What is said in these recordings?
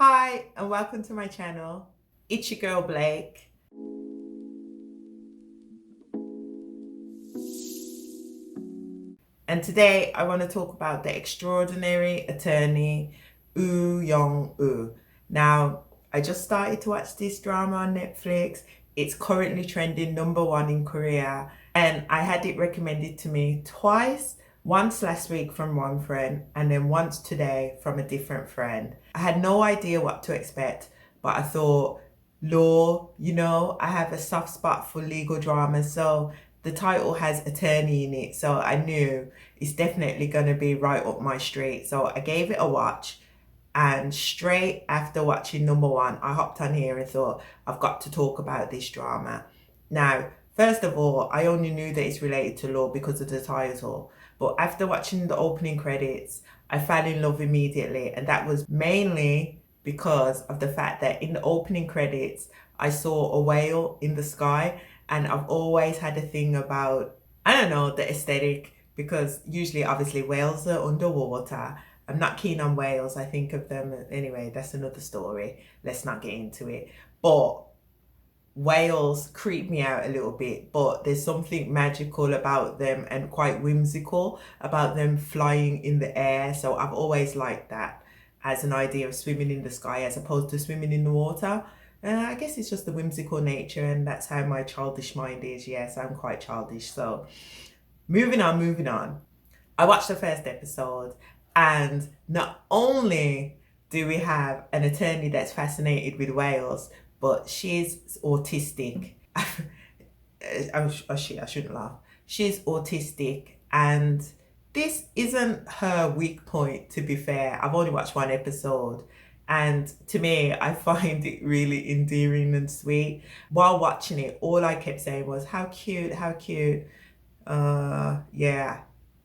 Hi, and welcome to my channel. It's your girl Blake. And today I want to talk about the extraordinary attorney Uyoung-woo. Now, I just started to watch this drama on Netflix. It's currently trending #1 in Korea, and I had it recommended to me twice. Once last week from one friend, and then once today from a different friend. I had no idea what to expect, but I thought, law, I have a soft spot for legal drama, so the title has attorney in it, so I knew it's definitely going to be right up my street. So I gave it a watch, and straight after watching #1, I hopped on here and thought, I've got to talk about this drama. Now, first of all, I only knew that it's related to law because of the title. But after watching the opening credits, I fell in love immediately. And that was mainly because of the fact that in the opening credits, I saw a whale in the sky. And I've always had a thing about, I don't know, the aesthetic, because usually, obviously, whales are underwater. I'm not keen on whales. I think of them, anyway, that's another story. Let's not get into it. But whales creep me out a little bit, but there's something magical about them and quite whimsical about them flying in the air. So I've always liked that as an idea of swimming in the sky as opposed to swimming in the water. I guess it's just the whimsical nature, and that's how my childish mind is. Yes, I'm quite childish. So moving on. I watched the first episode, and not only do we have an attorney that's fascinated with whales, but she's autistic. I shouldn't laugh. She's autistic, and this isn't her weak point, to be fair. I've only watched one episode, and to me, I find it really endearing and sweet. While watching it, all I kept saying was, how cute, how cute. Yeah.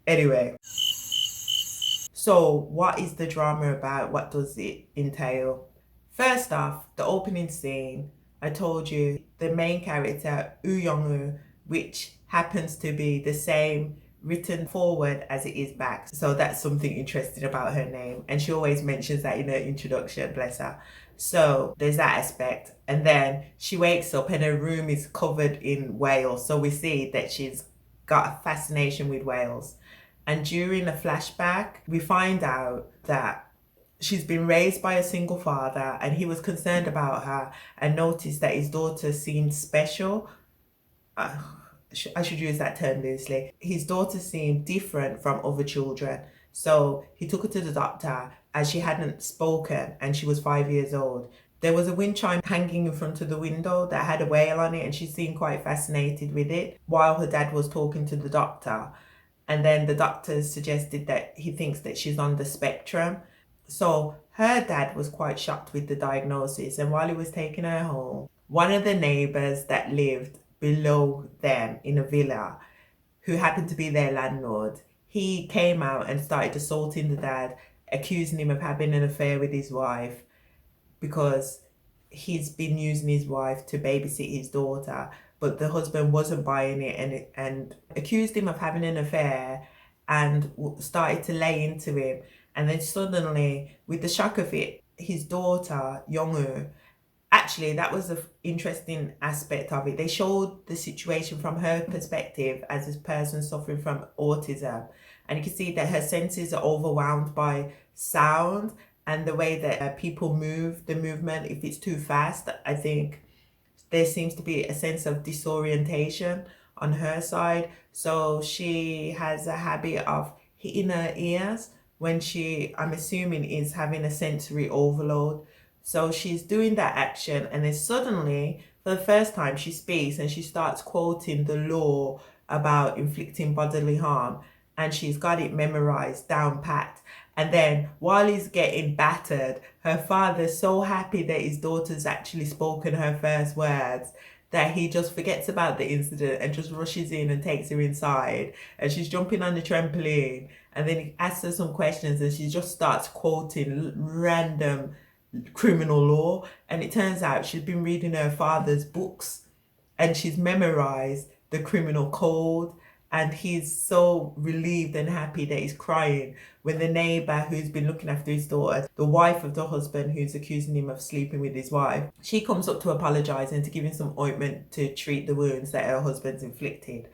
Anyway, so what is the drama about? What does it entail? First off, the opening scene, I told you the main character, Uyoung-woo, which happens to be the same written forward as it is back. So that's something interesting about her name. And she always mentions that in her introduction, bless her. So there's that aspect. And then she wakes up and her room is covered in whales. So we see that she's got a fascination with whales. And during the flashback, we find out that she's been raised by a single father, and he was concerned about her and noticed that his daughter seemed special. I should use that term loosely. His daughter seemed different from other children. So he took her to the doctor as she hadn't spoken and she was 5 years old. There was a wind chime hanging in front of the window that had a whale on it, and she seemed quite fascinated with it while her dad was talking to the doctor. And then the doctor suggested that he thinks that she's on the spectrum. So her dad was quite shocked with the diagnosis. And while he was taking her home, one of the neighbors that lived below them in a villa, who happened to be their landlord, he came out and started assaulting the dad, accusing him of having an affair with his wife because he's been using his wife to babysit his daughter. But the husband wasn't buying it and accused him of having an affair and started to lay into him. And then suddenly, with the shock of it, his daughter, Young-woo, actually, that was an interesting aspect of it. They showed the situation from her perspective as a person suffering from autism. And you can see that her senses are overwhelmed by sound and the way that people move, the movement. If it's too fast, I think there seems to be a sense of disorientation on her side. So she has a habit of hitting her ears when she, I'm assuming, is having a sensory overload. So she's doing that action, and then suddenly, for the first time, she speaks and she starts quoting the law about inflicting bodily harm, and she's got it memorized down pat. And then while he's getting battered, her father's so happy that his daughter's actually spoken her first words that he just forgets about the incident and just rushes in and takes her inside. And she's jumping on the trampoline, and then he asks her some questions and she just starts quoting random criminal law. And it turns out she's been reading her father's books and she's memorized the criminal code And he's so relieved and happy that he's crying when the neighbor who's been looking after his daughter, the wife of the husband who's accusing him of sleeping with his wife, she comes up to apologize and to give him some ointment to treat the wounds that her husband's inflicted.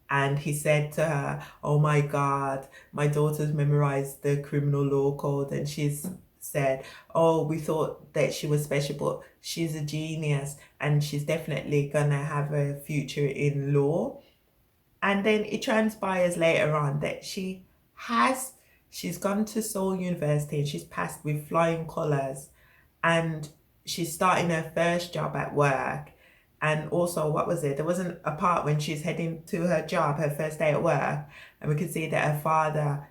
And he said to her, "Oh my God, my daughter's memorized the criminal law code." And she's said, "Oh, we thought that she was special, but she's a genius and she's definitely gonna have a future in law." And then it transpires later on that she's gone to Seoul University and she's passed with flying colours, and she's starting her first job at work. And also, what was it? There wasn't a part when she's heading to her job, her first day at work, and we could see that her father,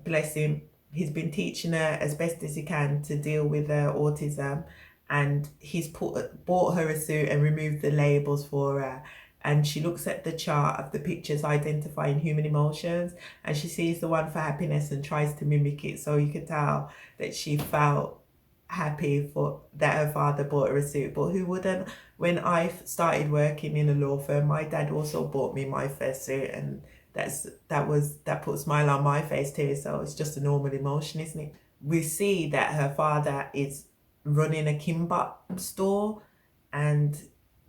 bless him, he's been teaching her as best as he can to deal with her autism, and he's bought her a suit and removed the labels for her. And she looks at the chart of the pictures identifying human emotions, and she sees the one for happiness and tries to mimic it. So you could tell that she felt happy for that her father bought her a suit. But who wouldn't? When I started working in a law firm, my dad also bought me my first suit, and that put a smile on my face too. So it's just a normal emotion, isn't it? We see that her father is running a kimbap store, and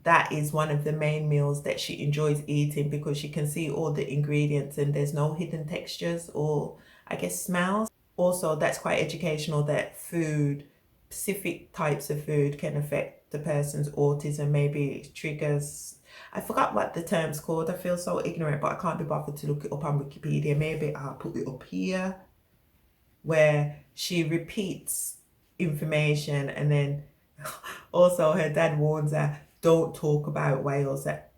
that is one of the main meals that she enjoys eating because she can see all the ingredients and there's no hidden textures or, I guess, smells. Also, that's quite educational that food, specific types of food, can affect the person's autism. Maybe it triggers, I forgot what the term's called. I feel so ignorant, but I can't be bothered to look it up on Wikipedia. Maybe I'll put it up here, where she repeats information, and then also her dad warns her, don't talk about whales at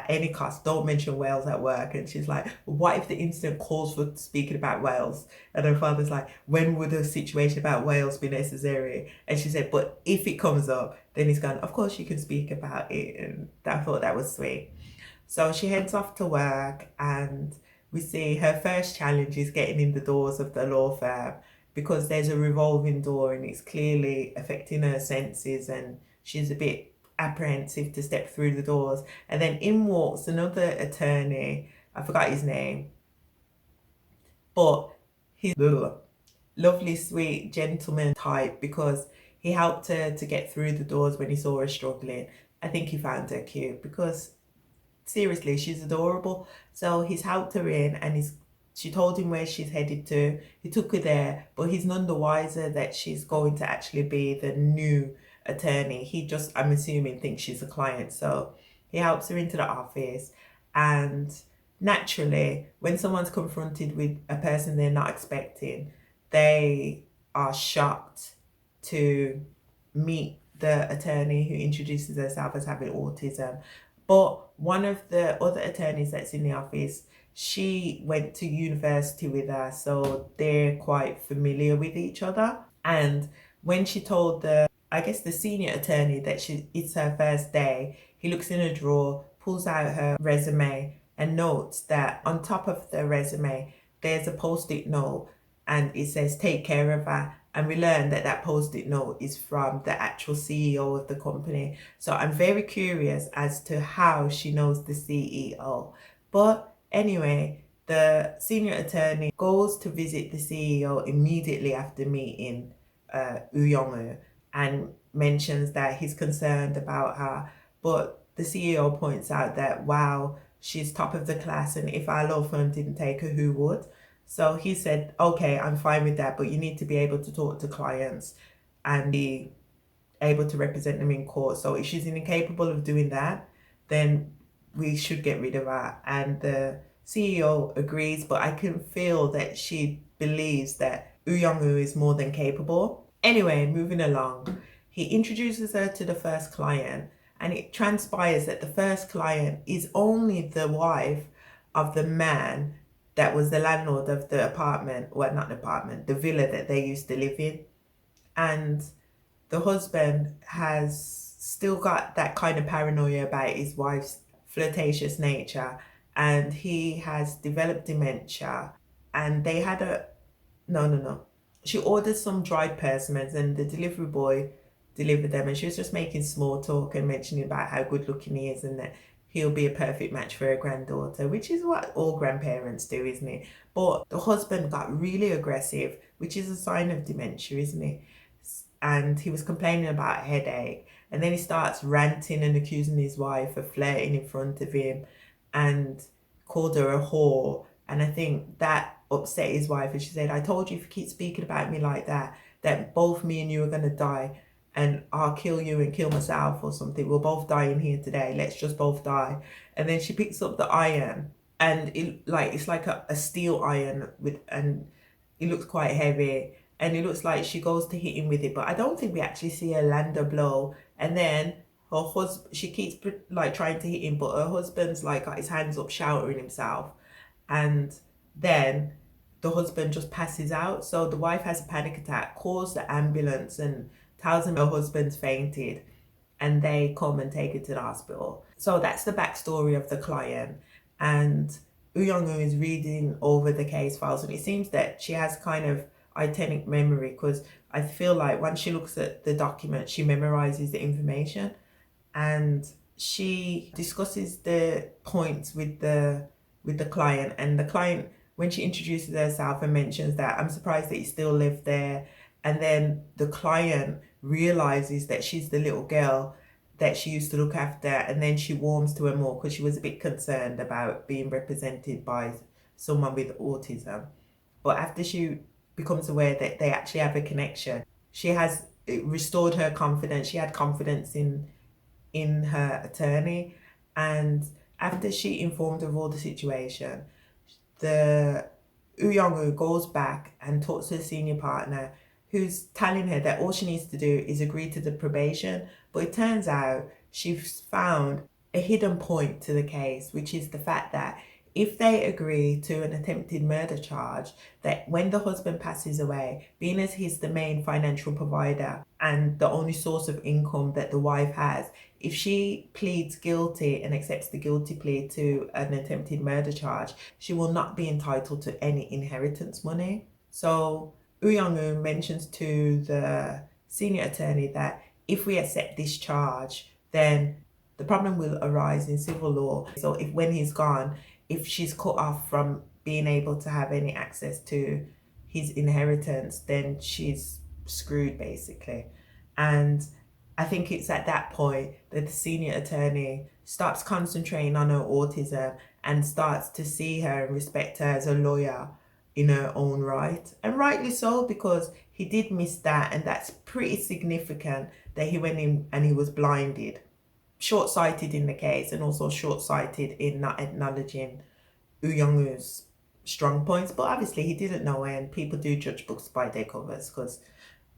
any cost. Don't mention whales at work. And she's like, what if the incident calls for speaking about whales? And her father's like, when would a situation about whales be necessary? And she said, but if it comes up, then he's gone, of course you can speak about it. And I thought that was sweet. So she heads off to work, and we see her first challenge is getting in the doors of the law firm, because there's a revolving door and it's clearly affecting her senses, and she's a bit apprehensive to step through the doors. And then in walks another attorney, I forgot his name, but he's lovely, sweet, gentleman type, because he helped her to get through the doors when he saw her struggling. I think he found her cute because seriously, she's adorable. So he's helped her in, and she told him where she's headed to. He took her there, but he's none the wiser that she's going to actually be the new attorney. He just, I'm assuming, thinks she's a client. So he helps her into the office, and naturally, when someone's confronted with a person they're not expecting, they are shocked to meet the attorney who introduces herself as having autism. But one of the other attorneys that's in the office, she went to university with her, so they're quite familiar with each other. And when she told the senior attorney that it's her first day, he looks in a drawer, pulls out her resume, and notes that on top of the resume, there's a post-it note, and it says, take care of her. And we learned that that post-it note is from the actual CEO of the company. So I'm very curious as to how she knows the CEO. But anyway, the senior attorney goes to visit the CEO immediately after meeting Uyomu, and mentions that he's concerned about her. But the CEO points out that, wow, she's top of the class, and if our law firm didn't take her, who would? So he said, okay, I'm fine with that, but you need to be able to talk to clients and be able to represent them in court. So if she's incapable of doing that, then we should get rid of her. And the CEO agrees, but I can feel that she believes that Uyomu is more than capable. Anyway, moving along, he introduces her to the first client, and it transpires that the first client is only the wife of the man that was the landlord of the apartment, well, not the apartment, the villa that they used to live in. And the husband has still got that kind of paranoia about his wife's flirtatious nature, and he has developed dementia. And they had no. She ordered some dried persimmons, and the delivery boy delivered them, and she was just making small talk and mentioning about how good looking he is, and that he'll be a perfect match for her granddaughter, which is what all grandparents do, isn't it? But the husband got really aggressive, which is a sign of dementia, isn't it? And he was complaining about a headache. And then he starts ranting and accusing his wife of flirting in front of him and called her a whore. And I think that upset his wife. And she said, I told you if you keep speaking about me like that both me and you are going to die. And I'll kill you and kill myself or something. We'll both die in here today. Let's just both die. And then she picks up the iron. And it's like a steel iron and it looks quite heavy. And it looks like she goes to hit him with it, but I don't think we actually see her land a blow. And then her husband, she keeps like trying to hit him, but her husband's like got his hands up, shouting himself. And then the husband just passes out. So the wife has a panic attack, calls the ambulance and tells him her husband's fainted. And they come and take her to the hospital. So that's the backstory of the client. And Uyoung is reading over the case files, and it seems that she has kind of identic memory, because I feel like once she looks at the document, she memorizes the information, and she discusses the points with the client. And the client, when she introduces herself and mentions that I'm surprised that you still live there, and then the client realizes that she's the little girl that she used to look after, and then she warms to her more because she was a bit concerned about being represented by someone with autism. But after she becomes aware that they actually have a connection, it restored her confidence. She had confidence in her attorney. And after she informed her of all the situation, the Uyoung goes back and talks to the senior partner, who's telling her that all she needs to do is agree to the probation. But it turns out she's found a hidden point to the case, which is the fact that if they agree to an attempted murder charge, that when the husband passes away, being as he's the main financial provider and the only source of income that the wife has, if she pleads guilty and accepts the guilty plea to an attempted murder charge, she will not be entitled to any inheritance money. So Uyoung mentions to the senior attorney that if we accept this charge, then the problem will arise in civil law. So if when he's gone, if she's cut off from being able to have any access to his inheritance, then she's screwed basically. And I think it's at that point that the senior attorney starts concentrating on her autism and starts to see her and respect her as a lawyer in her own right. And rightly so, because he did miss that, and that's pretty significant that he went in and he was blinded. Short-sighted in the case, and also short-sighted in not acknowledging Uyoung's strong points. But obviously he didn't know, and people do judge books by their covers, because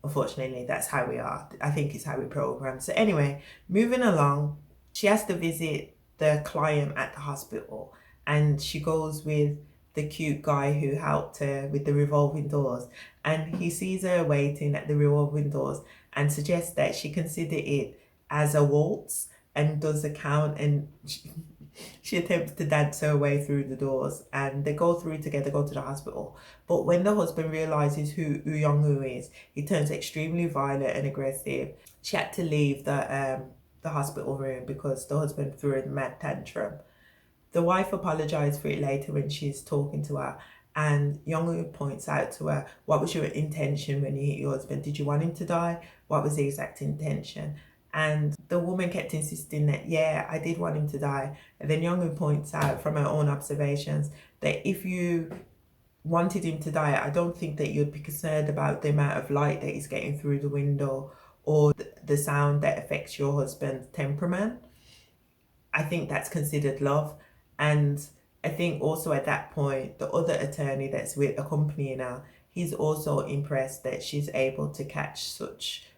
unfortunately that's how we are. I think it's how we program. So anyway, moving along, she has to visit the client at the hospital, and she goes with the cute guy who helped her with the revolving doors, and he sees her waiting at the revolving doors and suggests that she consider it as a waltz, and does a count, and she attempts to dance her way through the doors, and they go through together, go to the hospital. But when the husband realizes who Uyoung is, he turns extremely violent and aggressive. She had to leave the hospital room because the husband threw a mad tantrum. The wife apologized for it later when she's talking to her, and Young points out to her, what was your intention when you hit your husband? Did you want him to die? What was the exact intention? And the woman kept insisting that, yeah, I did want him to die. And then Young points out from her own observations that if you wanted him to die, I don't think that you'd be concerned about the amount of light that he's getting through the window or the sound that affects your husband's temperament. I think that's considered love. And I think also at that point, the other attorney that's with accompanying her, he's also impressed that she's able to catch such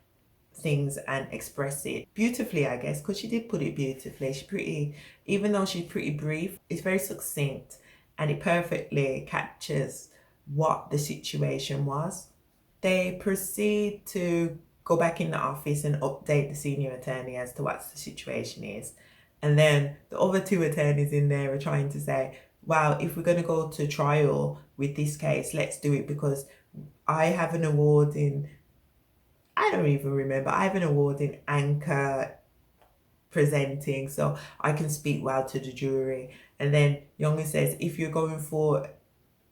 things and express it beautifully, I guess, because she did put it beautifully. Even though she's pretty brief, it's very succinct, and it perfectly captures what the situation was. They proceed to go back in the office and update the senior attorney as to what the situation is. And then the other two attorneys in there are trying to say, wow, if we're going to go to trial with this case, let's do it, because I have an award in, I don't even remember, I have an award in anchor presenting, so I can speak well to the jury. And then Young says, if you're going for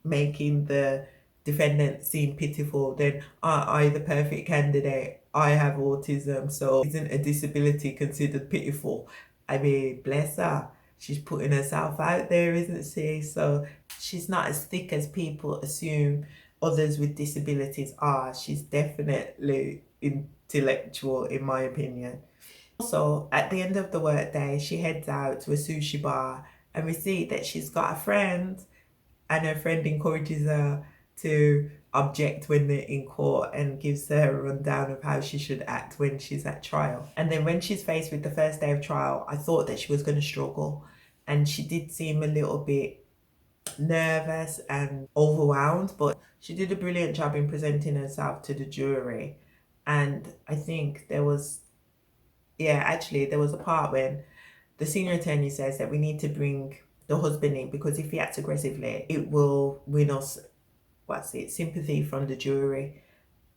making the defendant seem pitiful, then I the perfect candidate. I have autism, so isn't a disability considered pitiful? I mean, bless her. She's putting herself out there, isn't she? So she's not as thick as people assume others with disabilities are. She's definitely intellectual, in my opinion. Also, at the end of the workday, she heads out to a sushi bar and we see that she's got a friend, and her friend encourages her to object when they're in court and gives her a rundown of how she should act when she's at trial. And then when she's faced with the first day of trial, I thought that she was going to struggle, and she did seem a little bit nervous and overwhelmed, but she did a brilliant job in presenting herself to the jury. And I think there was a part when the senior attorney says that we need to bring the husband in, because if he acts aggressively, it will win us sympathy from the jury.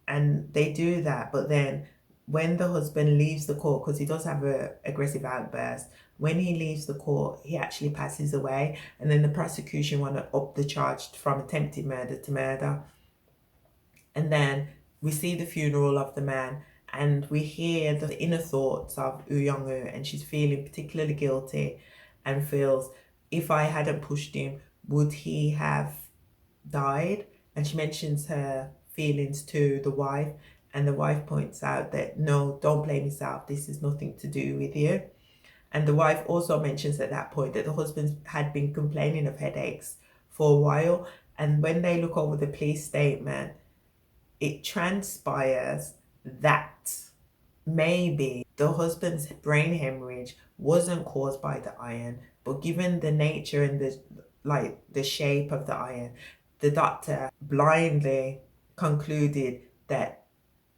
And they do that, but then when the husband leaves the court, because he does have an aggressive outburst, when he leaves the court, he actually passes away, and then the prosecution want to up the charge from attempted murder to murder. And then we see the funeral of the man, and we hear the inner thoughts of Uyoung, and she's feeling particularly guilty and feels, if I hadn't pushed him, would he have died? And she mentions her feelings to the wife, and the wife points out that, no, don't blame yourself, this is nothing to do with you. And the wife also mentions at that point that the husband had been complaining of headaches for a while, and when they look over the police statement, it transpires that maybe the husband's brain hemorrhage wasn't caused by the iron, but given the nature and the shape of the iron, the doctor blindly concluded that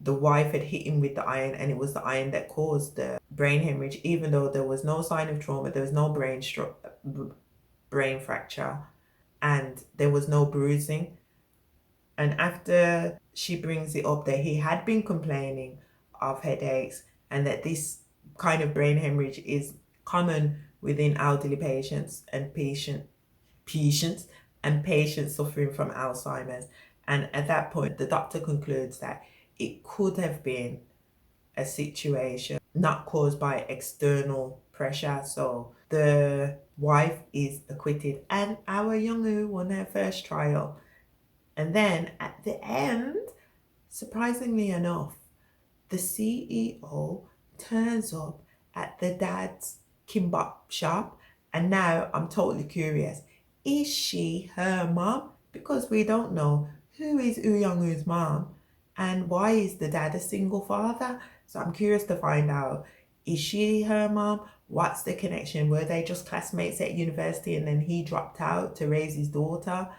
the wife had hit him with the iron, and it was the iron that caused the brain hemorrhage, even though there was no sign of trauma, there was no brain fracture, and there was no bruising. And after she brings it up that he had been complaining of headaches, and that this kind of brain hemorrhage is common within elderly patients and patients suffering from Alzheimer's. And at that point, the doctor concludes that it could have been a situation not caused by external pressure. So the wife is acquitted, and our Young won her first trial. And then at the end, surprisingly enough, the CEO turns up at the dad's kimbap shop. And now I'm totally curious. Is she her mom? Because we don't know who is Uyoung's mom, and why is the dad a single father? So I'm curious to find out, is she her mom? What's the connection? Were they just classmates at university and then he dropped out to raise his daughter,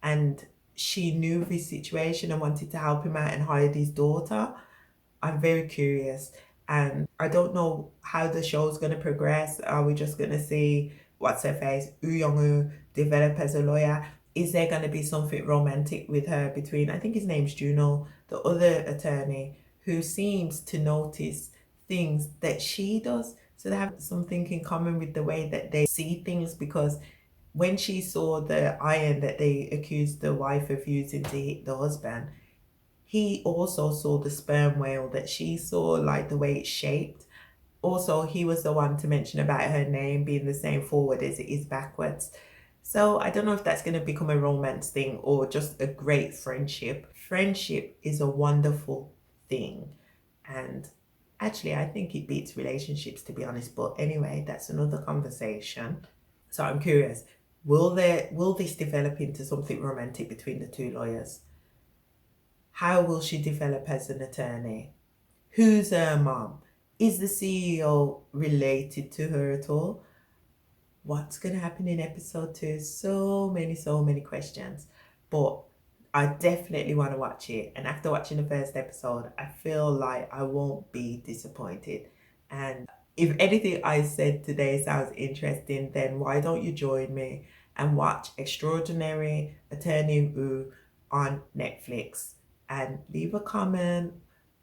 and she knew of his situation and wanted to help him out and hired his daughter? I'm very curious, and I don't know how the show's going to progress. Are we just going to see what's her face, Uyoung, develop as a lawyer? Is there going to be something romantic with her between, I think his name's Juno, the other attorney, who seems to notice things that she does? So they have something in common with the way that they see things, because when she saw the iron that they accused the wife of using to hit the husband, he also saw the sperm whale that she saw, like the way it's shaped. Also, he was the one to mention about her name being the same forward as it is backwards. So I don't know if that's going to become a romance thing or just a great friendship. Friendship is a wonderful thing. And actually, I think it beats relationships, to be honest. But anyway, that's another conversation. So I'm curious, will this develop into something romantic between the two lawyers? How will she develop as an attorney? Who's her mom? Is the CEO related to her at all? What's going to happen in episode 2? So many questions. But I definitely want to watch it. And after watching the first episode, I feel like I won't be disappointed. And if anything I said today sounds interesting, then why don't you join me and watch Extraordinary Attorney Woo on Netflix, and leave a comment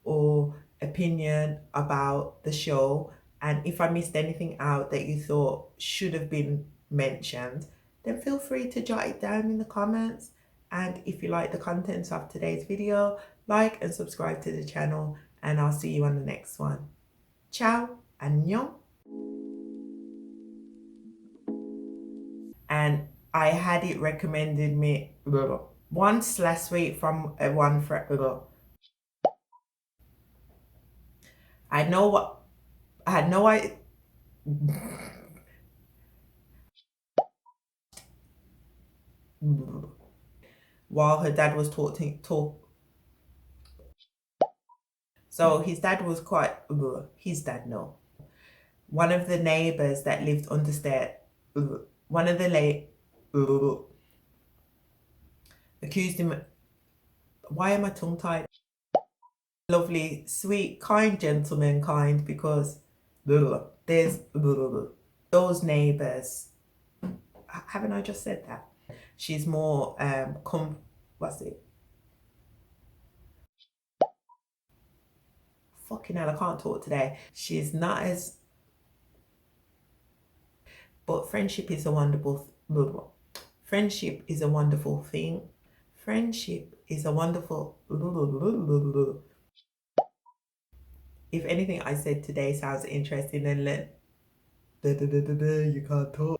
or opinion about the show, And if I missed anything out that you thought should have been mentioned, then feel free to jot it down in the comments. And if you like the contents of today's video, like and subscribe to the channel, and I'll see you on the next one. Ciao, 안녕. And I had it recommended me once last week from one friend. I know what I had no idea. While her dad was talking. So his dad was quite. His dad, no. One of the neighbors that lived understairs. One of the accused him. Why am I tongue tied? Lovely, sweet, kind gentleman, kind, because there's those neighbors. Haven't I just said that? She's more what's it? Fucking hell, I can't talk today. She's not as. But friendship is a wonderful. Friendship is a wonderful thing. Friendship is a wonderful. If anything I said today sounds interesting, then you can't talk.